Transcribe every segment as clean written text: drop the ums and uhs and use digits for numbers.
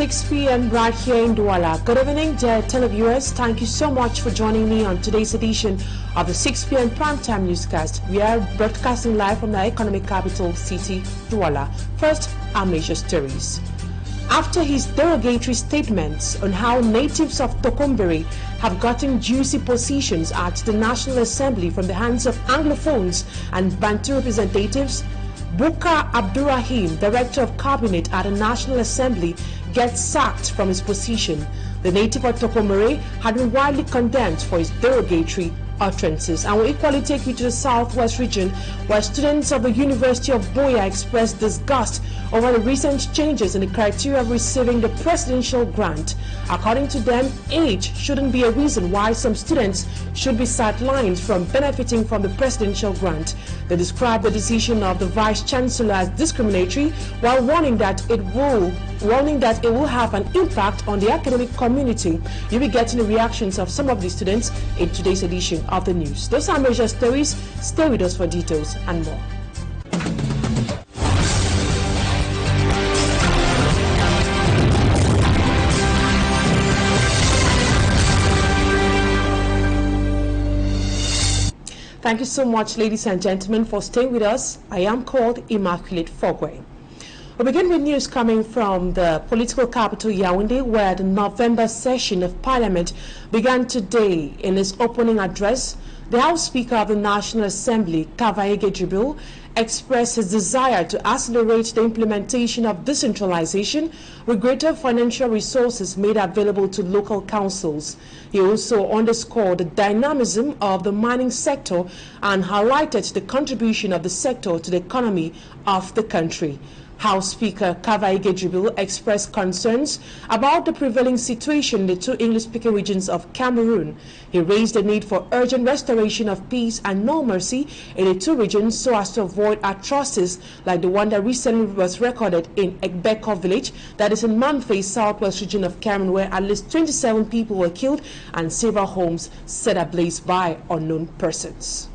6 p.m. right here in Douala. Good evening, dear televiewers. Thank you so much for joining me on today's edition of the 6 p.m. primetime newscast. We are broadcasting live from the economic capital city, Douala. First, our major stories. After his derogatory statements on how natives of Tokombere have gotten juicy positions at the National Assembly from the hands of Anglophones and Bantu representatives, Bukar Abdurrahim, Director of Cabinet at the National Assembly, gets sacked from his position. The native of Tokombere had been widely condemned for his derogatory utterances. And we'll equally take you to the southwest region, where students of the University of Boya expressed disgust over the recent changes in the criteria of receiving the presidential grant. According to them, age shouldn't be a reason why some students should be sidelined from benefiting from the presidential grant. They described the decision of the Vice Chancellor as discriminatory, while warning that it will have an impact on the academic community. You'll be getting the reactions of some of the students in today's edition of the news. Those are major stories. Stay with us for details and more. Thank you so much, ladies and gentlemen, for staying with us. I am called Immaculate Fogwe. We begin with news coming from the political capital Yaoundé, where the November session of Parliament began today. In his opening address, the House Speaker of the National Assembly, Kavaege Jibril, expressed his desire to accelerate the implementation of decentralization with greater financial resources made available to local councils. He also underscored the dynamism of the mining sector and highlighted the contribution of the sector to the economy of the country. House Speaker Kavaige Jibril expressed concerns about the prevailing situation in the two English-speaking regions of Cameroon. He raised the need for urgent restoration of peace and normalcy in the two regions so as to avoid atrocities like the one that recently was recorded in Egbeko village, that is in Manfei, southwest region of Cameroon, where at least 27 people were killed and several homes set ablaze by unknown persons.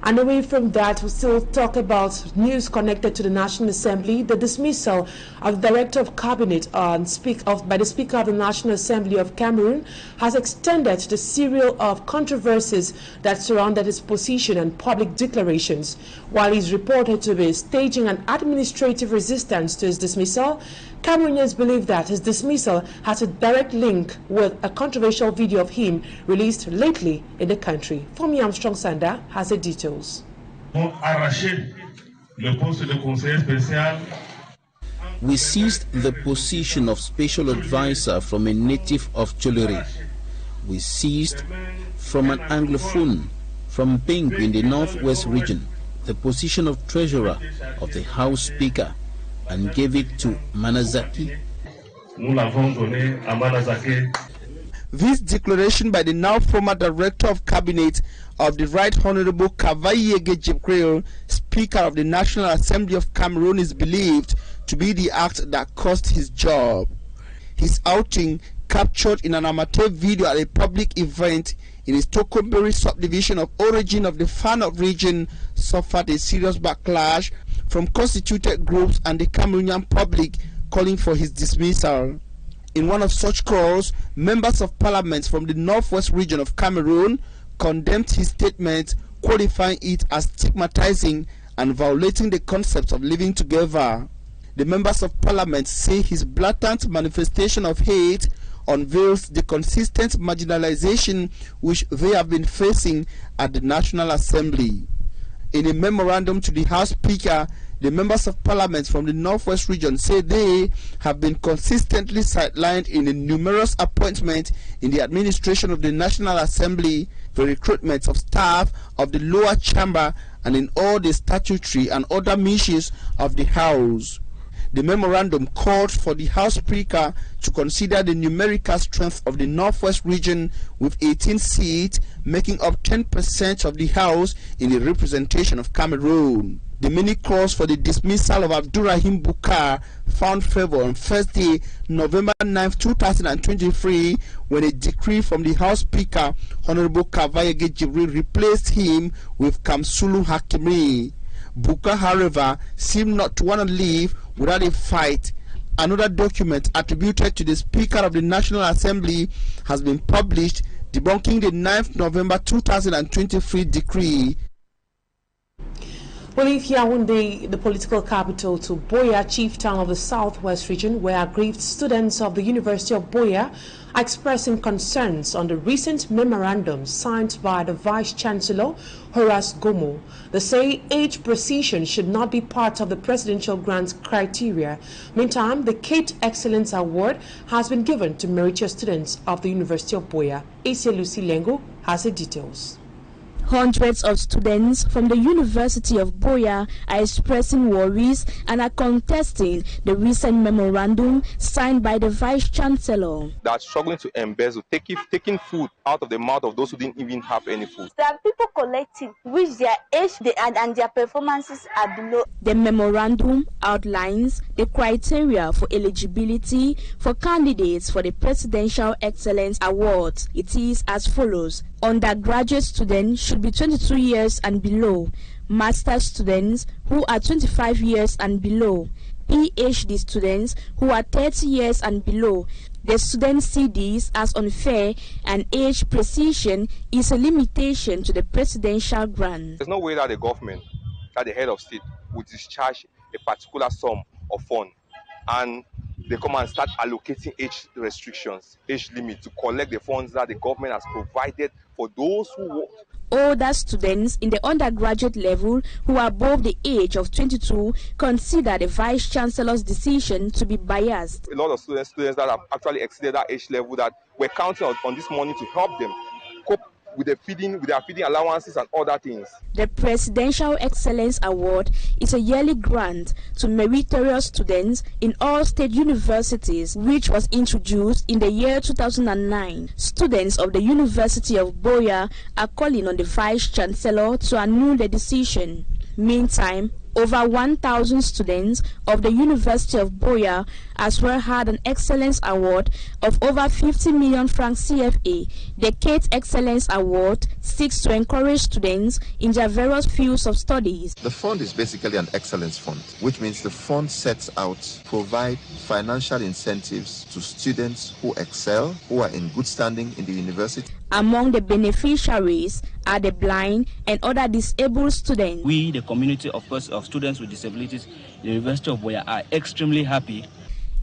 And away from that, we'll still talk about news connected to the National Assembly. The dismissal of the Director of Cabinet by the Speaker of the National Assembly of Cameroon has extended the serial of controversies that surrounded his position and public declarations. While he's reported to be staging an administrative resistance to his dismissal, Cameroonians believe that his dismissal has a direct link with a controversial video of him released lately in the country. Fomi Armstrong Sanda has the details. We seized the position of special advisor from a native of Cholere. We seized from an Anglophone from Bengu in the northwest region the position of treasurer of the House Speaker and gave it to Manazaki. This declaration by the now former Director of Cabinet of the Right Honorable Kavaige Jibril, Speaker of the National Assembly of Cameroon, is believed to be the act that cost his job. His outing, captured in an amateur video at a public event in his Tokombere subdivision of origin of the Fanot region, suffered a serious backlash from constituted groups and the Cameroonian public calling for his dismissal. In one of such calls, members of parliament from the northwest region of Cameroon condemned his statement, qualifying it as stigmatizing and violating the concept of living together. The members of parliament say his blatant manifestation of hate unveils the consistent marginalization which they have been facing at the National Assembly. In a memorandum to the House Speaker, the members of parliament from the northwest region say they have been consistently sidelined in the numerous appointments in the administration of the National Assembly, the recruitment of staff of the lower chamber, and in all the statutory and other missions of the House. The memorandum called for the House Speaker to consider the numerical strength of the Northwest region with 18 seats, making up 10% of the House in the representation of Cameroon. The many calls for the dismissal of Abdurrahim Bukar found favor on Thursday, November 9, 2023, when a decree from the House Speaker, Honorable Kavaige Jibril, replaced him with Kamsulu Hakimi. Bukar, however, seemed not to want to leave without a fight Another document attributed to the Speaker of the National Assembly has been published, debunking the 9th November 2023 decree. We leave Yaoundé, the political capital, to Boya, chief town of the southwest region, where aggrieved students of the University of Boya are expressing concerns on the recent memorandum signed by the Vice-Chancellor, Horace Gomo. They say age precision should not be part of the presidential grants criteria. Meantime, the Kate Excellence Award has been given to meritorious students of the University of Boya. A.C. Lucy Lengo has the details. Hundreds of students from the University of Boya are expressing worries and are contesting the recent memorandum signed by the Vice-Chancellor. They are struggling to embezzle, taking food out of the mouth of those who didn't even have any food. There are people collecting which their age and their performances are below. The memorandum outlines the criteria for eligibility for candidates for the Presidential Excellence Awards. It is as follows. Undergraduate students should be 22 years and below, master's students who are 25 years and below, PhD students who are 30 years and below. The students see this as unfair, and age precision is a limitation to the presidential grant. There's no way that the government, that the head of state, would discharge a particular sum of funds and they come and start allocating age restrictions, age limit to collect the funds that the government has provided for those who work. Older students in the undergraduate level who are above the age of 22 consider the Vice-Chancellor's decision to be biased. A lot of students that have actually exceeded that age level that we're counting on this money to help them cope with their feeding allowances and other things. The Presidential Excellence Award is a yearly grant to meritorious students in all state universities, which was introduced in the year 2009. Students of the University of Boya are calling on the Vice-Chancellor to annul the decision. Meantime, over 1,000 students of the University of Boya as well had an Excellence Award of over 50 million francs CFA. The Kate Excellence Award seeks to encourage students in their various fields of studies. The fund is basically an excellence fund, which means the fund sets out to provide financial incentives to students who excel, who are in good standing in the university. Among the beneficiaries are the blind and other disabled students. We, the community of students with disabilities in the University of Boya, are extremely happy.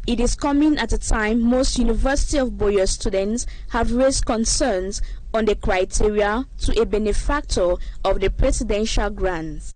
It is coming at a time most University of Boya students have raised concerns on the criteria to a benefactor of the presidential grants.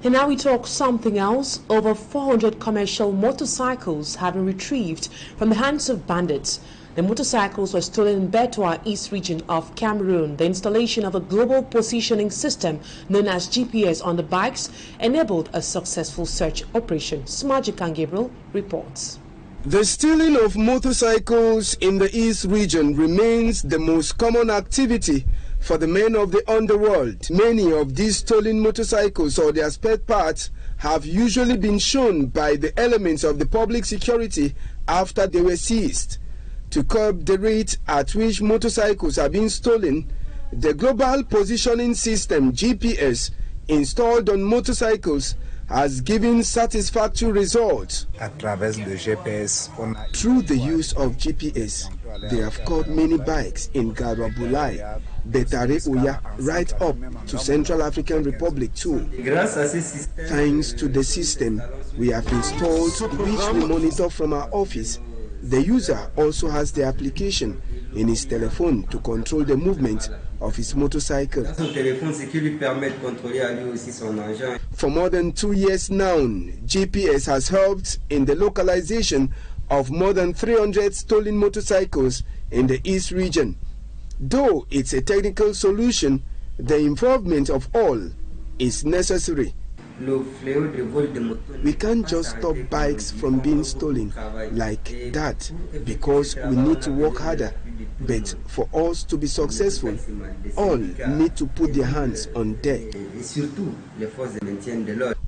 And now we talk something else. Over 400 commercial motorcycles have been retrieved from the hands of bandits. The motorcycles were stolen in Betwa East region of Cameroon. The installation of a global positioning system known as GPS on the bikes enabled a successful search operation. Smajic and Gabriel reports. The stealing of motorcycles in the East region remains the most common activity for the men of the underworld. Many of these stolen motorcycles or their spare parts have usually been shown by the elements of the public security after they were seized. To curb the rate at which motorcycles are being stolen, the global positioning system GPS installed on motorcycles has given satisfactory results. Through the use of GPS, they have caught many bikes in Garabulai, Betare Oya, right up to Central African Republic too. Thanks to the system we have installed, which we monitor from our office, the user also has the application in his telephone to control the movement of his motorcycle. For more than 2 years now, GPS has helped in the localization of more than 300 stolen motorcycles in the East region. Though it's a technical solution, the involvement of all is necessary. We can't just stop bikes from being stolen like that because we need to work harder. But for us to be successful, all need to put their hands on deck.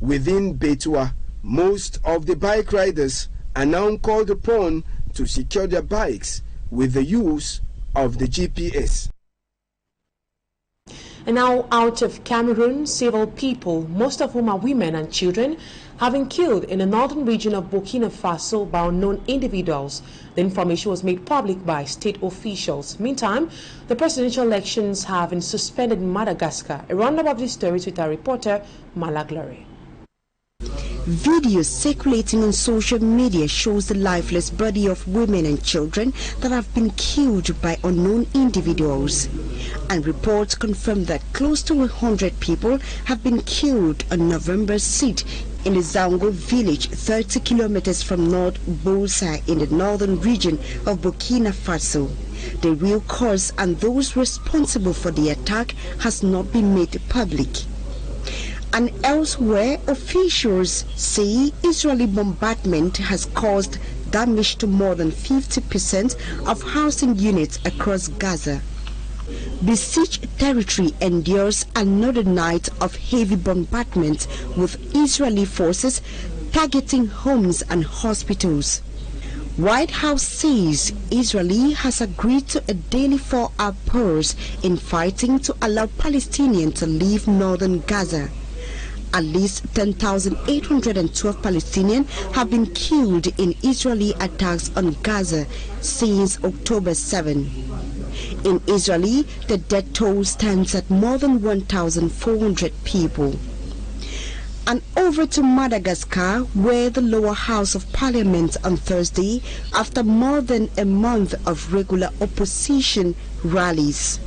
Within Betwa, most of the bike riders are now called upon to secure their bikes with the use of the GPS. And now out of Cameroon, several people, most of whom are women and children, have been killed in the northern region of Burkina Faso by unknown individuals. The information was made public by state officials. Meantime, the presidential elections have been suspended in Madagascar. A roundup of this story with our reporter, Mala Glory. Videos circulating on social media shows the lifeless body of women and children that have been killed by unknown individuals. And reports confirm that close to 100 people have been killed on November 6th in the Zango village, 30 kilometers from North Bosa in the northern region of Burkina Faso. The real cause and those responsible for the attack has not been made public. And elsewhere, officials say Israeli bombardment has caused damage to more than 50% of housing units across Gaza. Besieged territory endures another night of heavy bombardment, with Israeli forces targeting homes and hospitals. White House says Israel has agreed to a daily 4-hour pause in fighting to allow Palestinians to leave northern Gaza. At least 10,812 Palestinians have been killed in Israeli attacks on Gaza since October 7. In Israel, the death toll stands at more than 1,400 people. And over to Madagascar, where the lower house of parliament on Thursday, after more than a month of regular opposition rallies.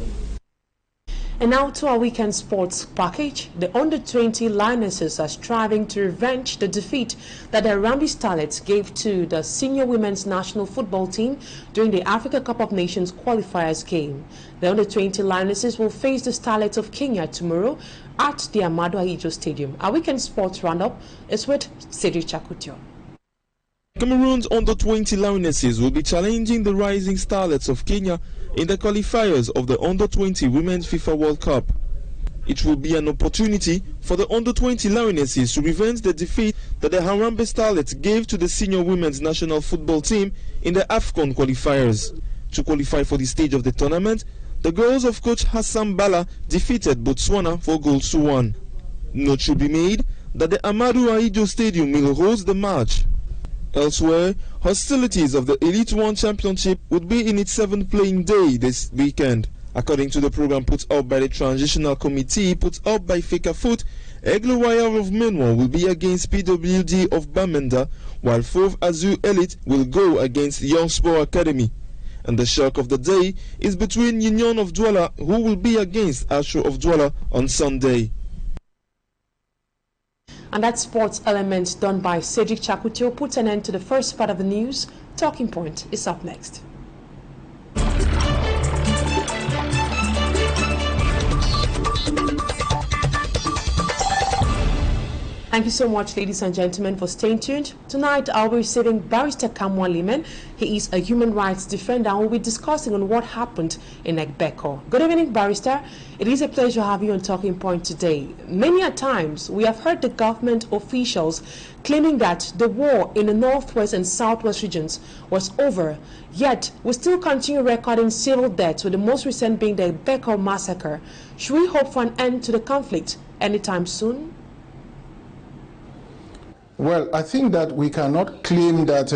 And now to our weekend sports package. The under-20 Lionesses are striving to revenge the defeat that the Harambee Starlets gave to the senior women's national football team during the Africa Cup of Nations qualifiers game. The under-20 Lionesses will face the Starlets of Kenya tomorrow at the Amado Ahijo Stadium. Our weekend sports roundup is with Cedric Chakutio. Cameroon's under-20 Lionesses will be challenging the rising Starlets of Kenya in the qualifiers of the Under-20 Women's FIFA World Cup. It will be an opportunity for the Under-20 Lionesses to revenge the defeat that the Harambee Starlets gave to the senior women's national football team in the AFCON qualifiers. To qualify for the stage of the tournament, the girls of coach Hassan Bala defeated Botswana 4-1. Note should be made that the Amadou Ahijo Stadium will host the match. Elsewhere, hostilities of the Elite One Championship would be in its 7th playing day this weekend. According to the program put up by the Transitional Committee put up by Fekafoot, Aigle Royal of Menwa will be against PWD of Bamenda, while Fauve Azur Elite will go against Young Sport Academy. And the shock of the day is between Union of Douala, who will be against Astro of Douala on Sunday. And that sports element done by Cedric Chakutio puts an end to the first part of the news. Talking Point is up next. Thank you so much, ladies and gentlemen, for staying tuned. Tonight, I'll be receiving Barrister Kamwa Liman. He is a human rights defender and we'll be discussing on what happened in Egbeko. Good evening, Barrister. It is a pleasure to have you on Talking Point today. Many a times, we have heard the government officials claiming that the war in the northwest and southwest regions was over. Yet, we still continue recording civil deaths, with the most recent being the Egbeko massacre. Should we hope for an end to the conflict anytime soon? Well, I think that we cannot claim that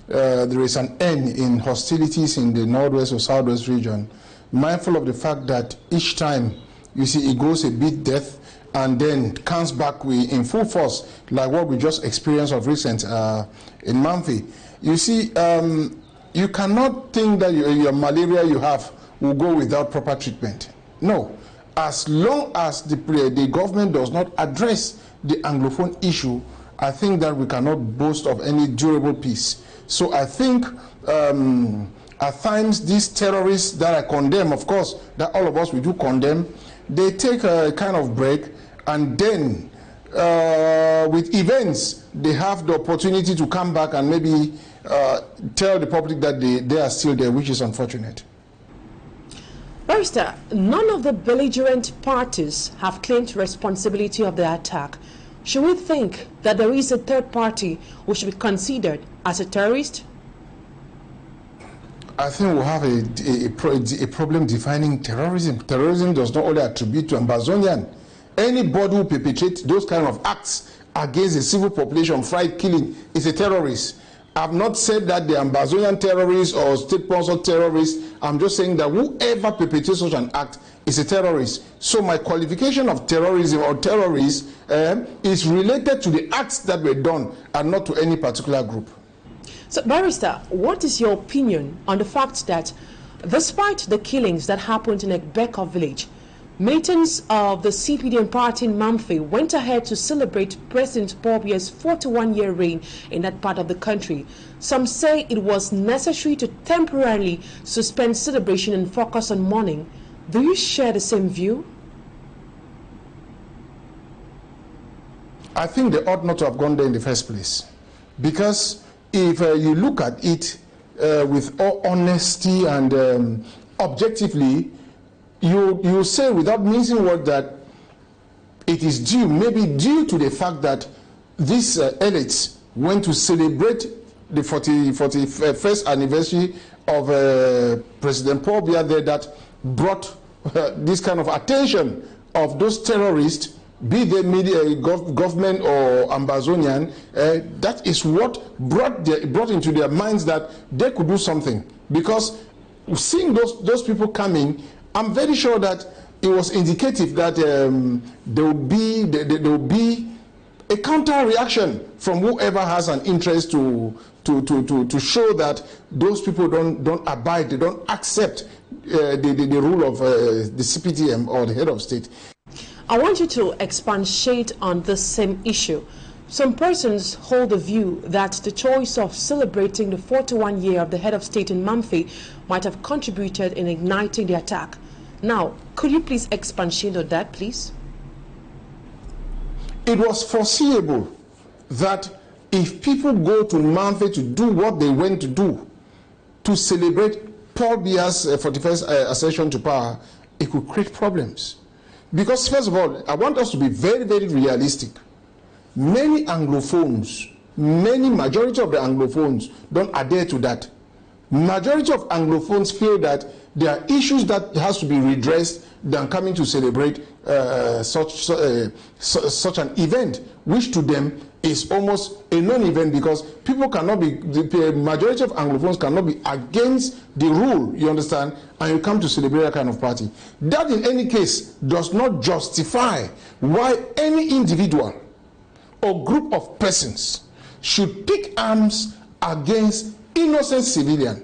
there is an end in hostilities in the northwest or southwest region, mindful of the fact that each time you see it goes a bit death and then comes back in full force, like what we just experienced of recent in Mamfi. You see, you cannot think that your malaria you have will go without proper treatment. No. As long as the government does not address the Anglophone issue, I think that we cannot boast of any durable peace. So I think at times these terrorists that I condemn, of course, that all of us we do condemn, they take a kind of break, and then with events, they have the opportunity to come back and maybe tell the public that they are still there, which is unfortunate. Barrister, none of the belligerent parties have claimed responsibility of the attack. Should we think that there is a third party who should be considered as a terrorist? I think we'll have a problem defining terrorism. Terrorism does not only attribute to Ambazonian. Anybody who perpetrates those kind of acts against the civil population, fried killing, is a terrorist. I've not said that the Ambazonian terrorists or state-sponsored terrorists. I'm just saying that whoever perpetrates such an act is a terrorist. So my qualification of terrorism or terrorist is related to the acts that were done and not to any particular group. So, Barrister, what is your opinion on the fact that despite the killings that happened in Ekbeka village, militants of the CPDM party in Mamfe went ahead to celebrate President Paul Biya's 41-year reign in that part of the country? Some say it was necessary to temporarily suspend celebration and focus on mourning. Do you share the same view? I think they ought not to have gone there in the first place, because if you look at it with all honesty and objectively, you say without mincing words that it is due, maybe due to the fact that these elites went to celebrate the 41st anniversary of President Paul Biya there, that brought this kind of attention of those terrorists, be they media, government or Ambazonian. That is what brought into their minds that they could do something. Because seeing those people coming, I'm very sure that it was indicative that there will be a counter reaction from whoever has an interest to show that those people don't abide, they don't accept the rule of the CPDM or the head of state. I want you to expatiate on this same issue. Some persons hold the view that the choice of celebrating the 41 year of the head of state in Mamfe might have contributed in igniting the attack. Now, could you please expatiate on that, please? It was foreseeable that if people go to Mamfe to do what they went to do, to celebrate Paul Biya's 41st accession to power, it could create problems. Because first of all, I want us to be very, very realistic. Many Anglophones, majority of the Anglophones don't adhere to that. Majority of Anglophones feel that there are issues that has to be redressed than coming to celebrate such an event, which to them is almost a non-event, because people cannot be, the majority of Anglophones cannot be against the rule, you understand, and you come to celebrate that kind of party. That in any case does not justify why any individual or group of persons should pick arms against innocent civilians.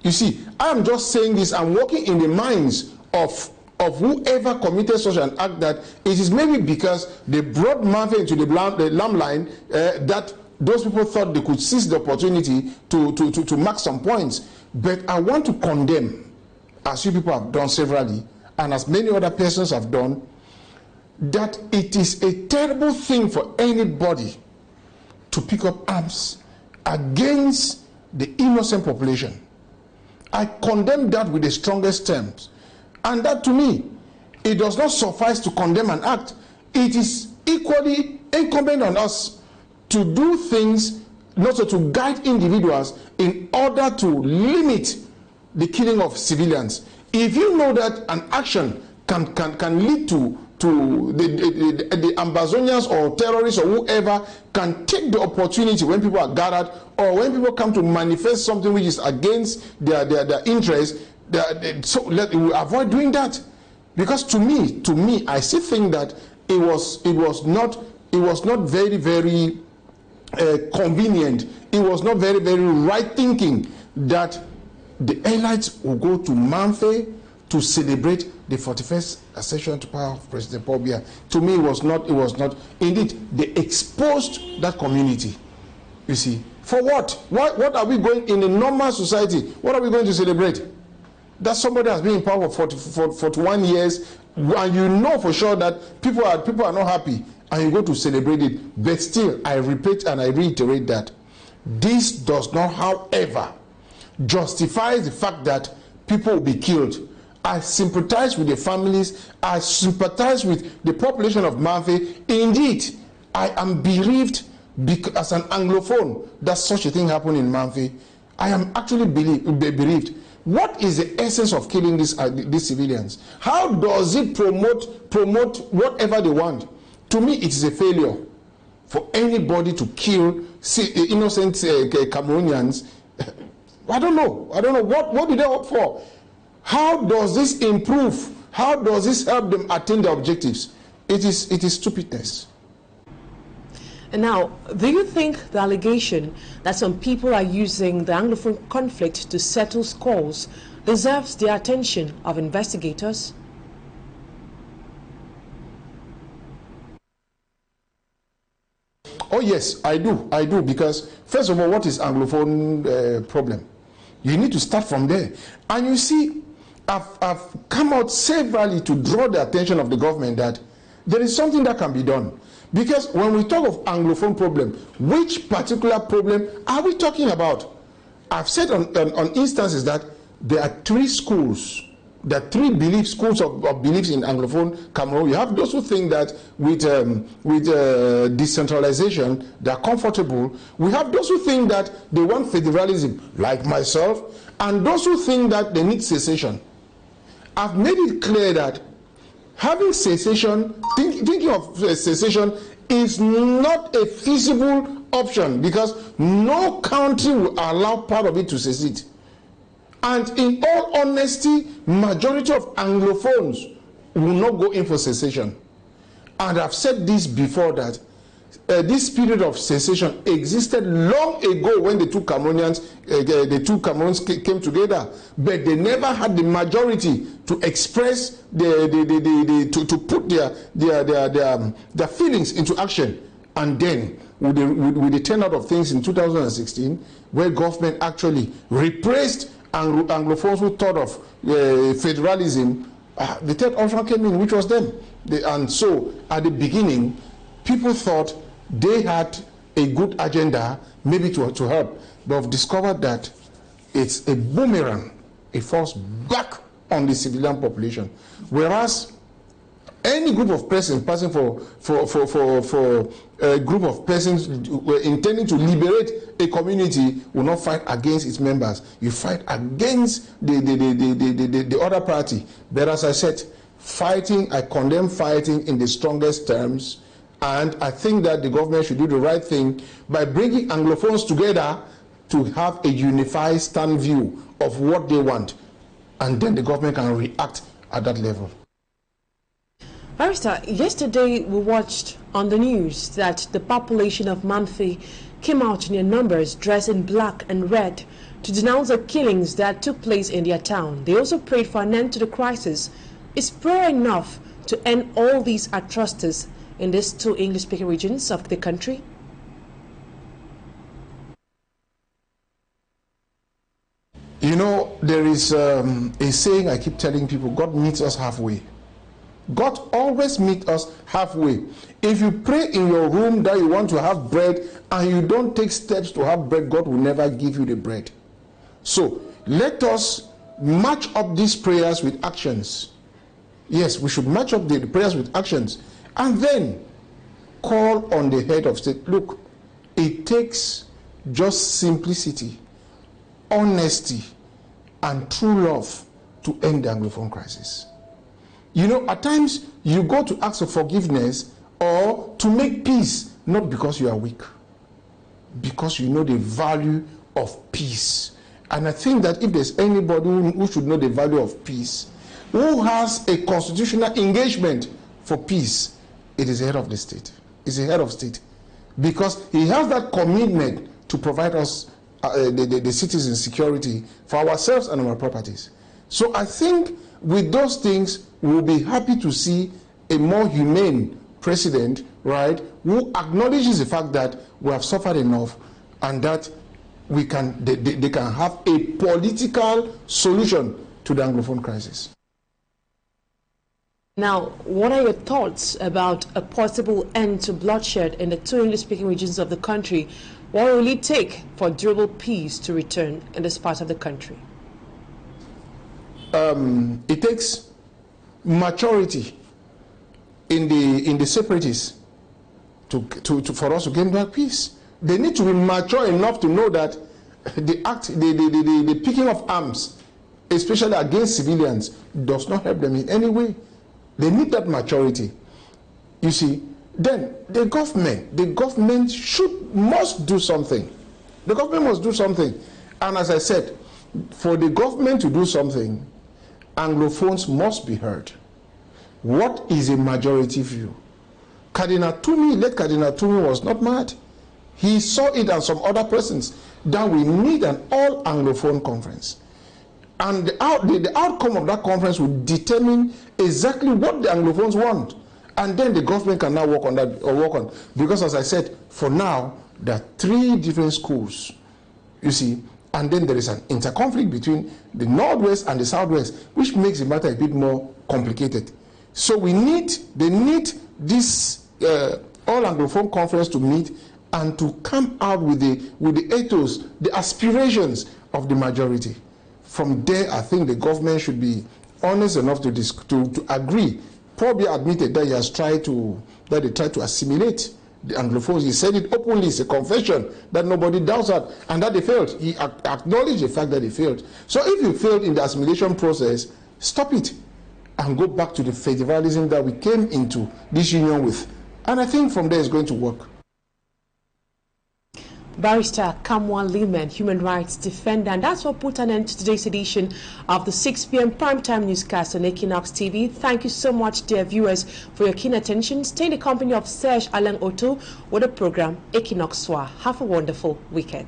You see, I am just saying this, I'm working in the minds of whoever committed such an act, that it is maybe because they brought Mamfe into the limelight that those people thought they could seize the opportunity to mark some points. But I want to condemn, as you people have done severally, and as many other persons have done, that it is a terrible thing for anybody to pick up arms against the innocent population. I condemn that with the strongest terms. And that, to me, it does not suffice to condemn an act. It is equally incumbent on us to do things, not so to guide individuals in order to limit the killing of civilians. If you know that an action can lead to the Ambazonians or terrorists or whoever can take the opportunity when people are gathered, or when people come to manifest something which is against their interests, so we avoid doing that. Because to me, I still think that it was not very, very convenient. It was not very, very right thinking that the elites will go to Mamfe to celebrate the 41st accession to power of President Paul Biya. To me, it was not. Indeed, they exposed that community. You see, for what? What are we going, in a normal society, what are we going to celebrate? That somebody has been in power for 41 years, and you know for sure that people are not happy, and you go to celebrate it. But still, I repeat and I reiterate that this does not, however, justify the fact that people will be killed. I sympathize with the families. I sympathize with the population of Mamfe. Indeed, I am bereaved because, as an Anglophone, that such a thing happened in Mamfe. I am actually bereaved. What is the essence of killing these civilians? How does it promote whatever they want? To me, it is a failure for anybody to kill innocent Cameroonians. I don't know. What do they hope for? How does this improve? How does this help them attain their objectives? It is stupidness. And now, do you think the allegation that some people are using the Anglophone conflict to settle scores deserves the attention of investigators? Oh yes, I do, because first of all, what is Anglophone problem? You need to start from there. And you see, I've come out severally to draw the attention of the government that there is something that can be done. Because when we talk of Anglophone problem, which particular problem are we talking about? I've said on instances that there are 3 schools, there are 3 schools of beliefs in Anglophone Cameroon. You have those who think that with decentralization, they're comfortable. We have those who think that they want federalism, like myself, and those who think that they need secession. I've made it clear that having secession, thinking of secession is not a feasible option, because no country will allow part of it to secede. And in all honesty, majority of Anglophones will not go in for secession. And I've said this before, that this period of secession existed long ago when the two Cameroons came together, but they never had the majority to express to put their feelings into action. And then with the turnout of things in 2016, where government actually repressed Anglophones who thought of federalism, the third option came in, which was them. And so at the beginning, people thought they had a good agenda, maybe to help, but have discovered that it's a boomerang. It falls back on the civilian population. Whereas any group of persons passing for a group of persons intending to liberate a community will not fight against its members. You fight against the other party. But as I said, I condemn fighting in the strongest terms. And I think that the government should do the right thing by bringing Anglophones together to have a unified stand view of what they want. And then the government can react at that level. Barrister, yesterday we watched on the news that the population of Mamfe came out in their numbers dressed in black and red to denounce the killings that took place in their town. They also prayed for an end to the crisis. Is prayer enough to end all these atrocities in these 2 English-speaking regions of the country? You know, there is a saying I keep telling people: God meets us halfway. God always meets us halfway. If you pray in your room that you want to have bread and you don't take steps to have bread, God will never give you the bread. So let us match up these prayers with actions. Yes, we should match up the prayers with actions. And then call on the head of state. Look, it takes just simplicity, honesty, and true love to end the Anglophone crisis. You know, at times you go to ask for forgiveness or to make peace, not because you are weak, because you know the value of peace. And I think that if there's anybody who should know the value of peace, who has a constitutional engagement for peace, it is the head of the state. It's the head of state, because he has that commitment to provide us the citizens security for ourselves and our properties. So I think with those things, we'll be happy to see a more humane president, right, who acknowledges the fact that we have suffered enough and that they can have a political solution to the Anglophone crisis. Now, what are your thoughts about a possible end to bloodshed in the 2 English-speaking regions of the country? What will it take for durable peace to return in this part of the country? It takes maturity in the separatists for us to gain back peace. They need to be mature enough to know that the picking of arms, especially against civilians, does not help them in any way. They need that maturity. You see, then the government must do something. The government must do something. And as I said, for the government to do something, Anglophones must be heard. What is a majority view? Late Cardinal Tumi was not mad. He saw it and some other persons that we need an all Anglophone conference. And the outcome of that conference will determine exactly what the Anglophones want. And then the government can now work on that, or work on. Because as I said, for now, there are 3 different schools, you see, and then there is an interconflict between the Northwest and the Southwest, which makes the matter a bit more complicated. So they need this all Anglophone conference to meet and to come out with the ethos, the aspirations of the majority. From there, I think the government should be honest enough to agree. Probably admitted that they tried to assimilate the Anglophones. He said it openly. It's a confession that nobody doubts that, and that they failed. He acknowledged the fact that they failed. So if you failed in the assimilation process, stop it and go back to the federalism that we came into this union with. And I think from there it's going to work. Barrister Kamwan Liman, human rights defender. And that's what put an end to today's edition of the 6 p.m. primetime newscast on Equinoxe TV. Thank you so much, dear viewers, for your keen attention. Stay in the company of Serge Alain Otto with the program Equinoxe Soir. Have a wonderful weekend.